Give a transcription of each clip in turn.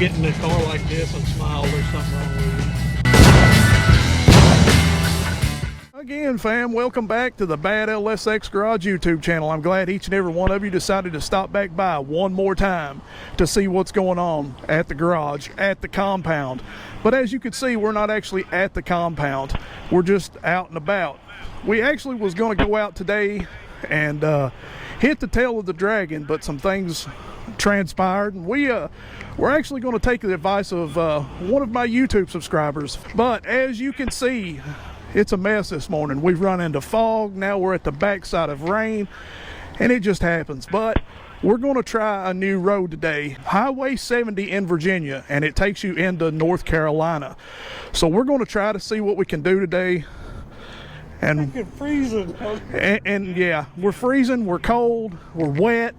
get in the car like this and smile, there's something wrong with you. Again, fam, welcome back to the Bad LSX Garage YouTube channel. I'm glad each and every one of you decided to stop back by one more time to see what's going on at the garage, at the compound. But as you can see, we're not actually at the compound. We're just out and about. We actually was going to go out today and hit the tail of the dragon, but some things transpired, and we're actually going to take the advice of one of my YouTube subscribers. But as you can see, it's a mess this morning. We've run into fog. Now we're at the backside of rain, and it just happens. But we're going to try a new road today, Highway 70 in Virginia, and it takes you into North Carolina. So we're going to try to see what we can do today. And It's freezing. and yeah, we're freezing, we're cold, we're wet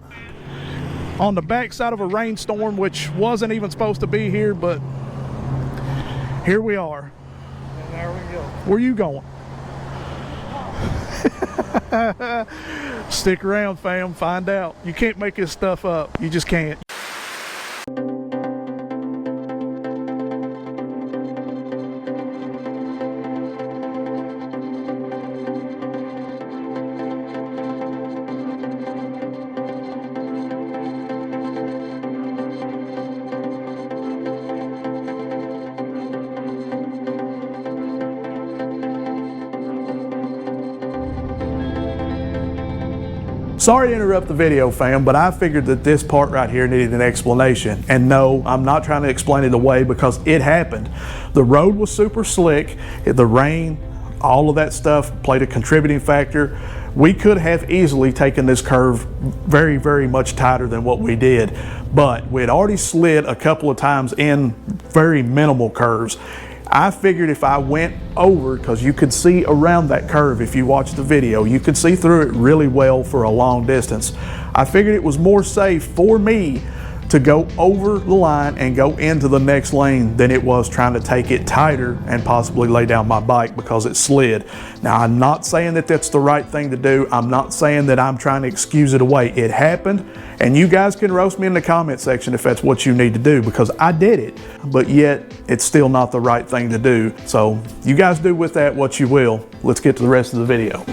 on the backside of a rainstorm, which wasn't even supposed to be here, but here we are. And there we go. Where you going? Stick around, fam, find out. You can't make this stuff up. You just can't. Sorry to interrupt the video, fam, but I figured that this part right here needed an explanation. And no, I'm not trying to explain it away because it happened. The road was super slick, the rain, all of that stuff played a contributing factor. We could have easily taken this curve very, very much tighter than what we did, but we had already slid a couple of times in very minimal curves. I figured if I went over, because you could see around that curve if you watch the video, you could see through it really well for a long distance. I figured it was more safe for me to go over the line and go into the next lane than it was trying to take it tighter and possibly lay down my bike because it slid. Now, I'm not saying that that's the right thing to do. I'm not saying that I'm trying to excuse it away. It happened, and you guys can roast me in the comment section if that's what you need to do, because I did it, but yet it's still not the right thing to do. So you guys do with that what you will. Let's get to the rest of the video.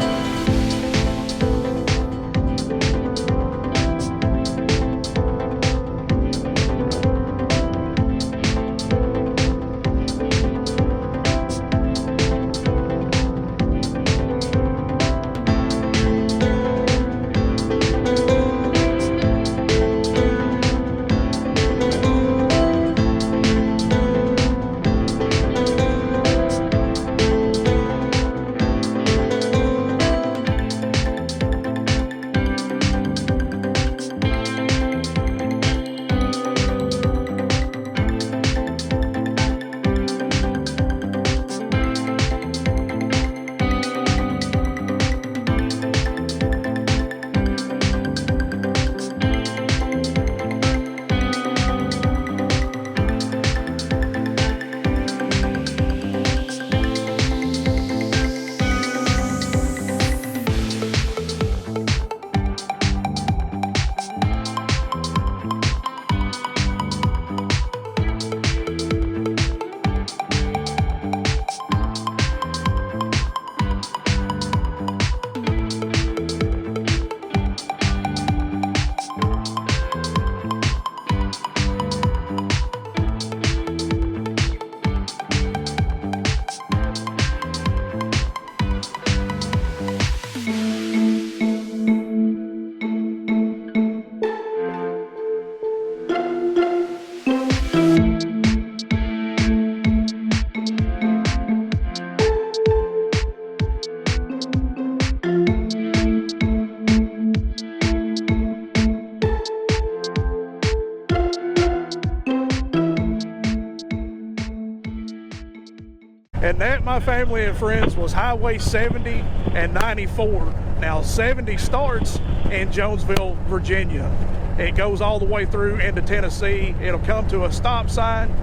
And that, my family and friends, was Highway 70 and 94. Now 70 starts in Jonesville, Virginia. It goes all the way through into Tennessee. It'll come to a stop sign.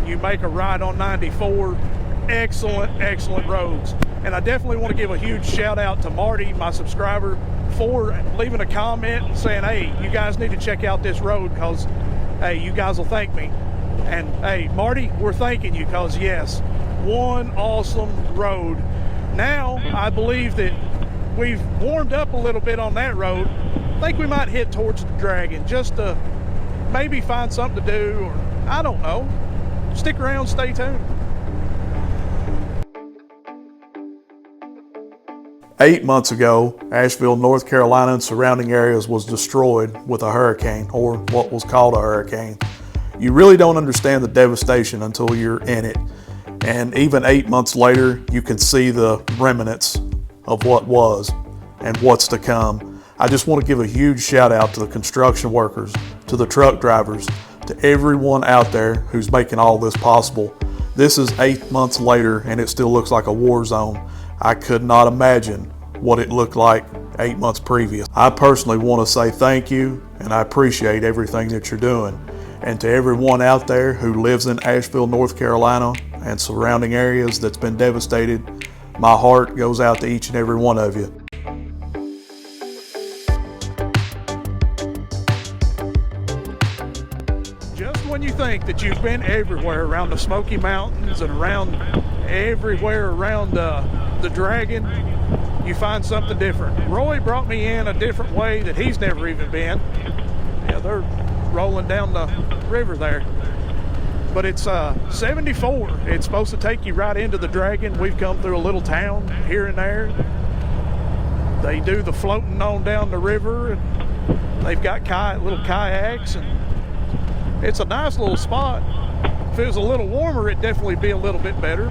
You make a right on 94. Excellent, excellent roads. And I definitely want to give a huge shout out to Marty, my subscriber, for leaving a comment saying, hey, you guys need to check out this road because, hey, you guys will thank me. And hey, Marty, we're thanking you because yes, one awesome road. Now I believe that we've warmed up a little bit on that road. I think we might head towards the Dragon just to maybe find something to do, or I don't know. Stick around, stay tuned. 8 months ago, Asheville, North Carolina and surrounding areas was destroyed with a hurricane, or what was called a hurricane. You really don't understand the devastation until you're in it. And even 8 months later, you can see the remnants of what was and what's to come. I just want to give a huge shout out to the construction workers, to the truck drivers, to everyone out there who's making all this possible. This is 8 months later and it still looks like a war zone. I could not imagine what it looked like 8 months previous. I personally want to say thank you, and I appreciate everything that you're doing. And to everyone out there who lives in Asheville, North Carolina and surrounding areas that's been devastated, my heart goes out to each and every one of you. Just when you think that you've been everywhere around the Smoky Mountains and around everywhere around the Dragon, you find something different. Roy brought me in a different way that he's never even been. Yeah, they're rolling down the river there. But it's 74. It's supposed to take you right into the Dragon. We've come through a little town here and there. They do the floating on down the river, and they've got little kayaks, and it's a nice little spot. If it was a little warmer, it'd definitely be a little bit better.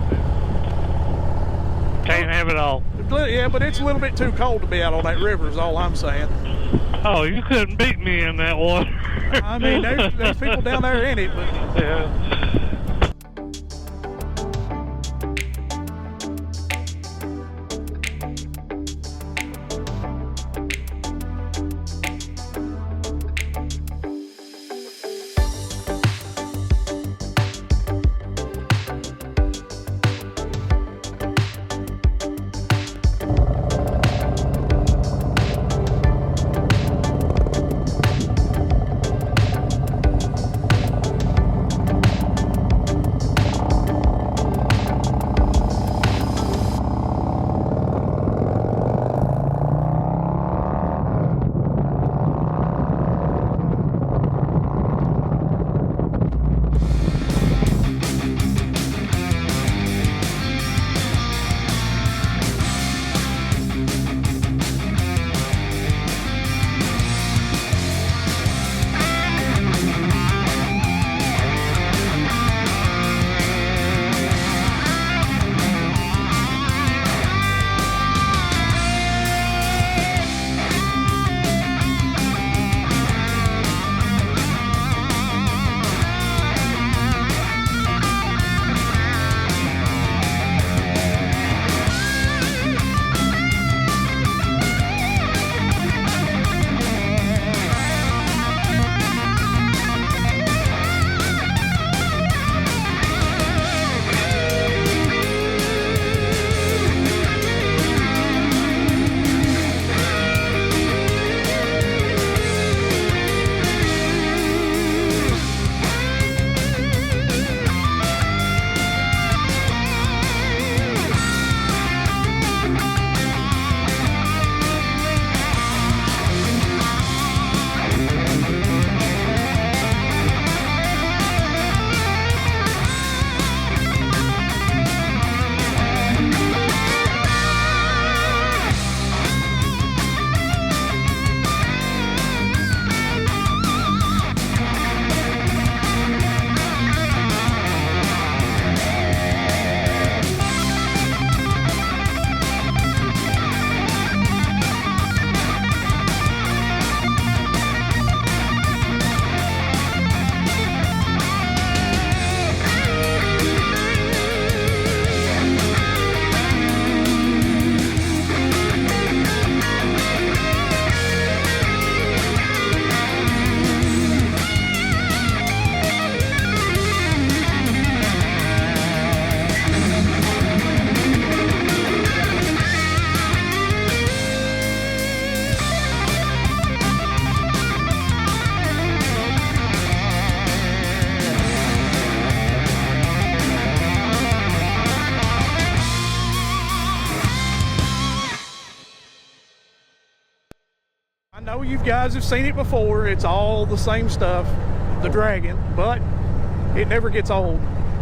Can't have it all. Yeah, but it's a little bit too cold to be out on that river is all I'm saying. Oh, you couldn't beat me in that water. I mean, there's people down there in it, but Yeah. guys have seen it before. It's all the same stuff, the Dragon, but it never gets old.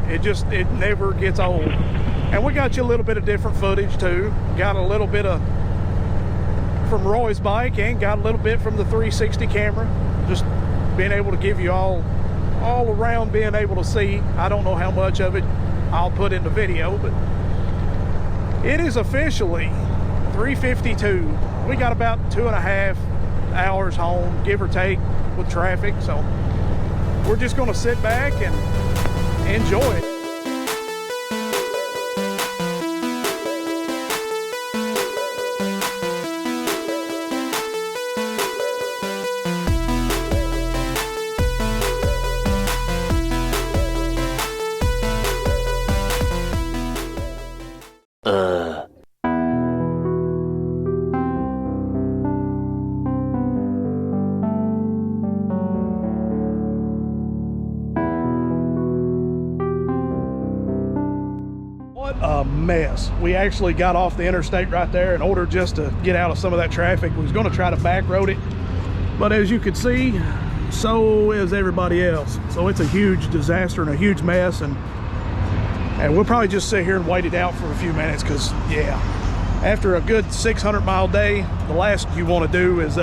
It never gets old. And we got you a little bit of different footage too. Got a little bit of from Roy's bike and got a little bit from the 360 camera. Just being able to give you all around, being able to see. I don't know how much of it I'll put in the video, but it is officially 3:52. We got about 2.5 hours home, give or take, with traffic. So we're just gonna sit back and enjoy it. What a mess. We actually got off the interstate right there in order just to get out of some of that traffic. We was going to try to back road it, but as you can see, so is everybody else. So it's a huge disaster and a huge mess, and we'll probably just sit here and wait it out for a few minutes, because yeah, after a good 600-mile day, the last you want to do is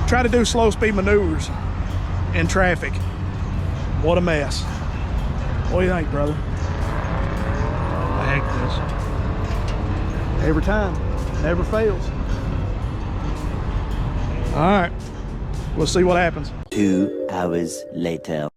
try to do slow speed maneuvers in traffic. What a mess. What do you think, brother? I hate this. Every time, never fails. All right, we'll see what happens. 2 hours later.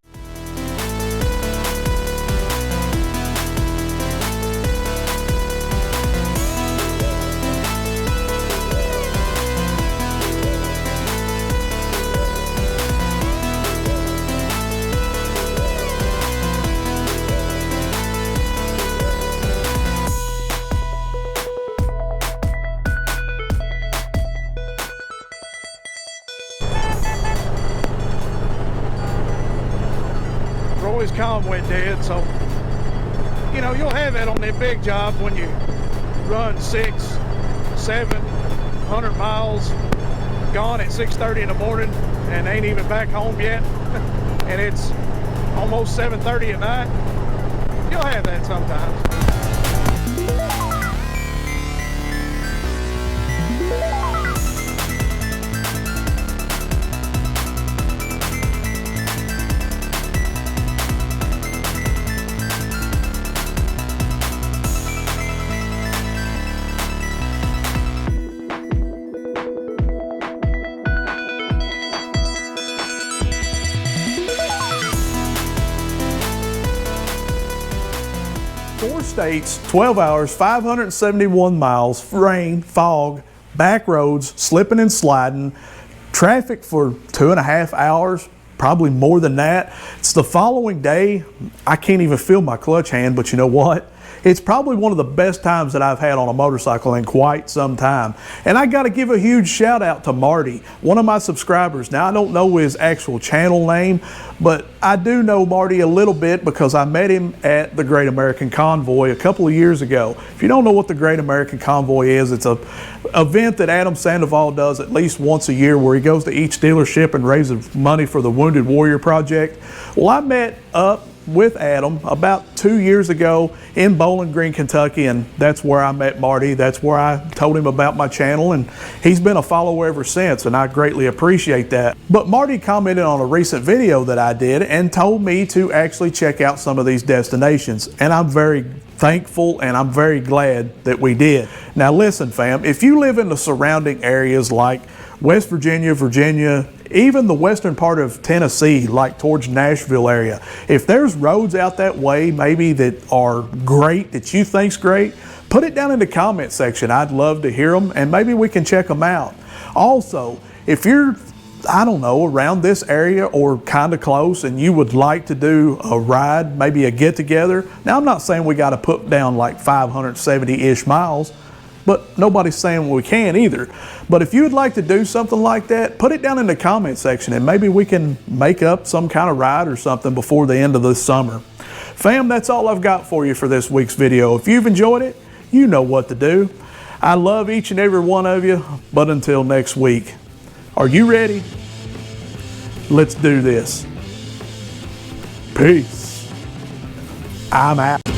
Roy's comm went dead, so you know, you'll have that on them big jobs when you run 600-700 miles, gone at 6:30 in the morning and ain't even back home yet, and it's almost 7:30 at night. You'll have that sometimes. Four states, 12 hours, 571 miles, rain, fog, back roads, slipping and sliding, traffic for 2.5 hours, probably more than that. It's the following day. I can't even feel my clutch hand, but you know what? It's probably one of the best times that I've had on a motorcycle in quite some time. And I got to give a huge shout out to Marty, one of my subscribers. Now, I don't know his actual channel name, but I do know Marty a little bit because I met him at the Great American Convoy a couple of years ago. If you don't know what the Great American Convoy is, it's an event that Adam Sandoval does at least once a year, where he goes to each dealership and raises money for the Wounded Warrior Project. Well, I met up with Adam about 2 years ago in Bowling Green, Kentucky, and that's where I met Marty. That's where I told him about my channel, and he's been a follower ever since, and I greatly appreciate that. But Marty commented on a recent video that I did and told me to actually check out some of these destinations, and I'm very thankful and I'm very glad that we did. Now listen, fam, if you live in the surrounding areas like West Virginia, Virginia, even the western part of Tennessee, like towards Nashville area, if there's roads out that way maybe that are great, that you think's great, put it down in the comment section. I'd love to hear them, and maybe we can check them out. Also, if you're, I don't know, around this area or kind of close and you would like to do a ride, maybe a get together. Now, I'm not saying we got to put down like 570-ish miles, but nobody's saying we can either. But if you would like to do something like that, put it down in the comment section and maybe we can make up some kind of ride or something before the end of this summer. Fam, that's all I've got for you for this week's video. If you've enjoyed it, you know what to do. I love each and every one of you, but until next week, Are you ready? Let's do this. Peace. I'm out.